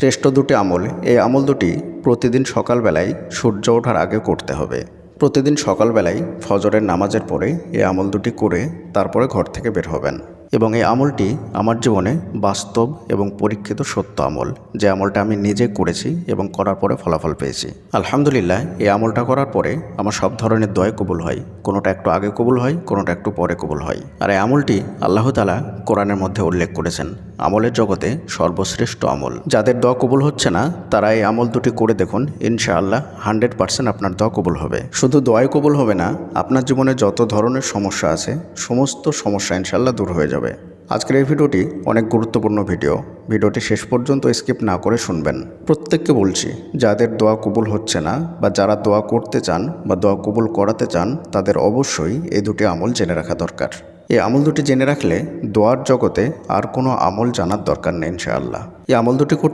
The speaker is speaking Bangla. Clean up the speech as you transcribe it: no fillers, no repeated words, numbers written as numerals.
শ্রেষ্ঠ দুটি আমল, এই আমল দুটি প্রতিদিন সকালবেলায় সূর্য ওঠার আগে করতে হবে। প্রতিদিন সকালবেলায় ফজরের নামাজের পরে এই আমল দুটি করে তারপরে ঘর থেকে বের হবেন। এবং এই আমলটি আমার জীবনে বাস্তব এবং পরীক্ষিত সত্য আমল, যে আমলটা আমি নিজে করেছি এবং করার পরে ফলাফল পেয়েছি। আলহামদুলিল্লাহ, এই আমলটা করার পরে আমার সব ধরনের দোয়া কবুল হয়। কোনোটা একটু আগে কবুল হয়, কোনোটা একটু পরে কবুল হয়। আর এই আমলটি আল্লাহ তাআলা কোরআনের মধ্যে উল্লেখ করেছেন আমলের জগতে সর্বশ্রেষ্ঠ আমল। যাদের দোয়া কবুল হচ্ছে না তারা এই আমল দুটি করে দেখুন, ইনশাআল্লাহ 100% আপনার দোয়া কবুল হবে। শুধু দোয়াই কবুল হবে না, আপনার জীবনে যত ধরনের সমস্যা আছে সমস্ত সমস্যা ইনশাআল্লাহ দূর হয়ে যাবে। আজকের এই ভিডিওটি অনেক গুরুত্বপূর্ণ ভিডিওটি শেষ পর্যন্ত স্কিপ না করে শুনবেন। প্রত্যেককে বলছি, যাদের দোয়া কবুল হচ্ছে না বা যারা দোয়া করতে চান বা দোয়া কবুল করাতে চান তাদের অবশ্যই এই দুটি আমল জেনে রাখা দরকার। এই আমল দুটি জেনে রাখলে দোয়ার জগতে আর কোনো আমল জানার দরকার নেই ইনশাআল্লাহ। এই আমল দুটি করতে